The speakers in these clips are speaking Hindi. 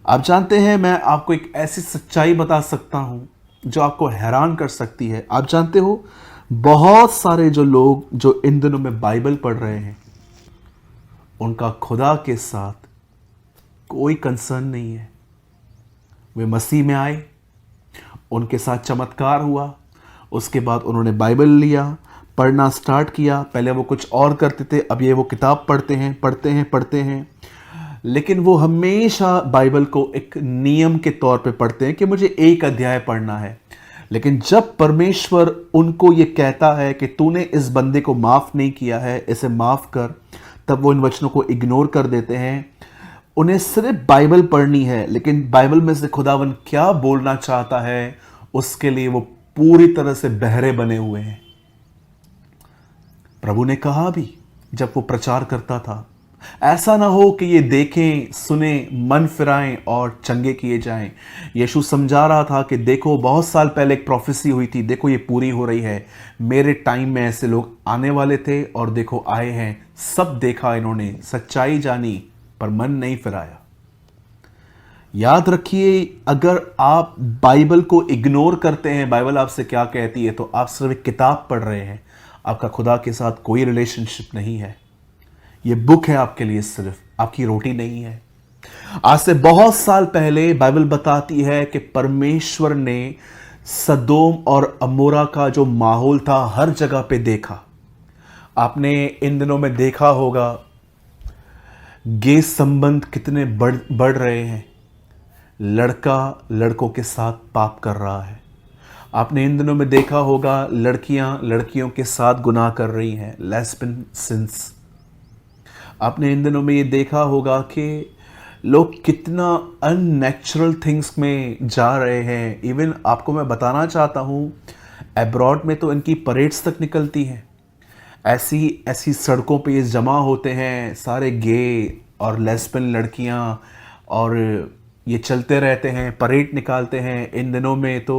आप जानते हैं, मैं आपको एक ऐसी सच्चाई बता सकता हूं जो आपको हैरान कर सकती है। आप जानते हो, बहुत सारे जो लोग जो इन दिनों में बाइबल पढ़ रहे हैं, उनका खुदा के साथ कोई कंसर्न नहीं है। वे मसीह में आए, उनके साथ चमत्कार हुआ, उसके बाद उन्होंने बाइबल लिया, पढ़ना स्टार्ट किया। पहले वो कुछ और करते थे, अब ये वो किताब पढ़ते हैं पढ़ते हैं पढ़ते हैं। लेकिन वो हमेशा बाइबल को एक नियम के तौर पे पढ़ते हैं कि मुझे एक अध्याय पढ़ना है। लेकिन जब परमेश्वर उनको ये कहता है कि तूने इस बंदे को माफ़ नहीं किया है, इसे माफ़ कर, तब वो इन वचनों को इग्नोर कर देते हैं। उन्हें सिर्फ बाइबल पढ़नी है, लेकिन बाइबल में से खुदावन क्या बोलना चाहता है उसके लिए वो पूरी तरह से बहरे बने हुए हैं। प्रभु ने कहा भी जब वो प्रचार करता था, ऐसा ना हो कि ये देखें सुने मन फिराएं और चंगे किए जाएं। यीशु समझा रहा था कि देखो, बहुत साल पहले एक प्रोफेसी हुई थी, देखो ये पूरी हो रही है। मेरे टाइम में ऐसे लोग आने वाले थे और देखो आए हैं। सब देखा इन्होंने, सच्चाई जानी, पर मन नहीं फिराया। याद रखिए, अगर आप बाइबल को इग्नोर करते हैं, बाइबल आपसे क्या कहती है, तो आप सिर्फ एक किताब पढ़ रहे हैं। आपका खुदा के साथ कोई रिलेशनशिप नहीं है। ये बुक है आपके लिए, सिर्फ आपकी रोटी नहीं है। आज से बहुत साल पहले बाइबल बताती है कि परमेश्वर ने सदोम और अमोरा का जो माहौल था हर जगह पे देखा। आपने इन दिनों में देखा होगा गे संबंध कितने बढ़ रहे हैं। लड़का लड़कों के साथ पाप कर रहा है। आपने इन दिनों में देखा होगा लड़कियां लड़कियों के साथ गुनाह कर रही हैं, लेस्बियन सिंस। आपने इन दिनों में ये देखा होगा कि लोग कितना अननेचुरल थिंग्स में जा रहे हैं। इवन आपको मैं बताना चाहता हूँ, अब्रॉड में तो इनकी परेड्स तक निकलती हैं। ऐसी ऐसी सड़कों पे ये जमा होते हैं सारे गे और लेस्बियन लड़कियाँ, और ये चलते रहते हैं, परेड निकालते हैं। इन दिनों में तो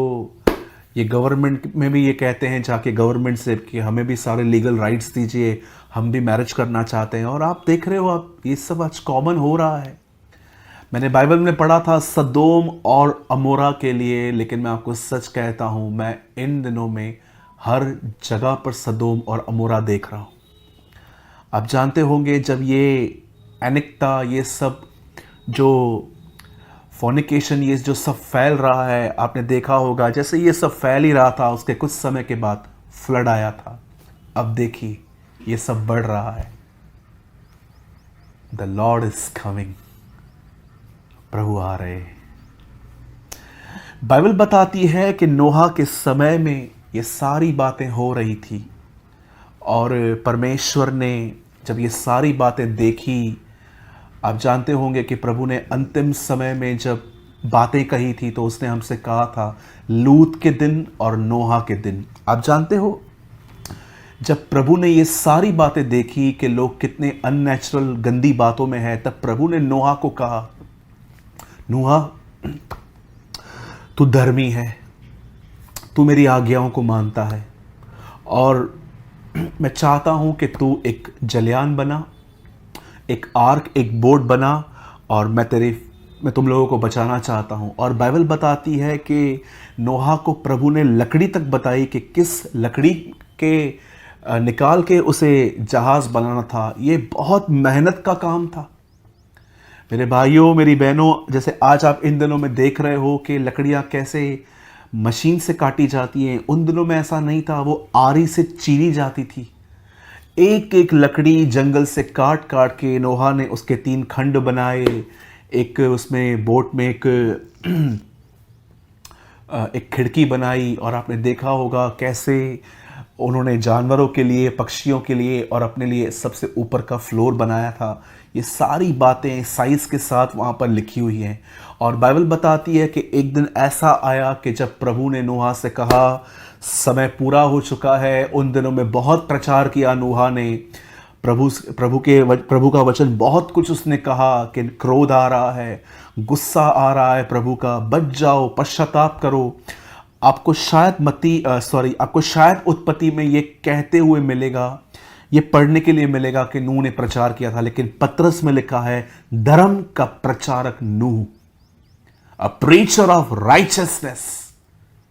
ये गवर्नमेंट में भी ये कहते हैं जाके गवर्नमेंट से कि हमें भी सारे लीगल राइट्स दीजिए, हम भी मैरिज करना चाहते हैं। और आप देख रहे हो, आप ये सब आज कॉमन हो रहा है। मैंने बाइबल में पढ़ा था सदोम और अमोरा के लिए, लेकिन मैं आपको सच कहता हूँ, मैं इन दिनों में हर जगह पर सदोम और अमोरा देख रहा हूँ। आप जानते होंगे, जब ये अनिकता, ये सब जो फॉर्निकेशन, ये जो सब फैल रहा है, आपने देखा होगा जैसे ये सब फैल ही रहा था, उसके कुछ समय के बाद फ्लड आया था। अब देखिए ये सब बढ़ रहा है। द लॉर्ड इज कमिंग, प्रभु आ रहे हैं। बाइबल बताती है कि नोहा के समय में ये सारी बातें हो रही थी, और परमेश्वर ने जब ये सारी बातें देखी, आप जानते होंगे कि प्रभु ने अंतिम समय में जब बातें कही थी तो उसने हमसे कहा था लूत के दिन और नोहा के दिन। आप जानते हो, जब प्रभु ने ये सारी बातें देखी कि लोग कितने अननेचुरल गंदी बातों में हैं, तब प्रभु ने नोहा को कहा, नोहा तू धर्मी है, तू मेरी आज्ञाओं को मानता है, और मैं चाहता हूं कि तू एक जलयान बना, एक आर्क, एक बोट बना, और मैं तुम लोगों को बचाना चाहता हूं। और बाइबल बताती है कि नोहा को प्रभु ने लकड़ी तक बताई कि किस लकड़ी के निकाल के उसे जहाज बनाना था। ये बहुत मेहनत का काम था। मेरे भाइयों, मेरी बहनों, जैसे आज आप इन दिनों में देख रहे हो कि लकड़ियां कैसे मशीन से काटी जाती हैं, उन दिनों में ऐसा नहीं था। वो आरी से चीरी जाती थी। एक एक लकड़ी जंगल से काट काट के नोहा ने उसके 3 खंड बनाए। एक उसमें बोट में एक खिड़की बनाई, और आपने देखा होगा कैसे उन्होंने जानवरों के लिए, पक्षियों के लिए और अपने लिए सबसे ऊपर का फ्लोर बनाया था। ये सारी बातें साइज के साथ वहाँ पर लिखी हुई हैं। और बाइबल बताती है कि एक दिन ऐसा आया कि जब प्रभु ने नोहा से कहा समय पूरा हो चुका है। उन दिनों में बहुत प्रचार किया नोहा ने, प्रभु का वचन, बहुत कुछ उसने कहा कि क्रोध आ रहा है, गुस्सा आ रहा है प्रभु का, बच जाओ, पश्चाताप करो। आपको शायद उत्पत्ति में ये कहते हुए मिलेगा, ये पढ़ने के लिए मिलेगा कि नूह ने प्रचार किया था, लेकिन पतरस में लिखा है धर्म का प्रचारक नूह। a preacher of righteousness.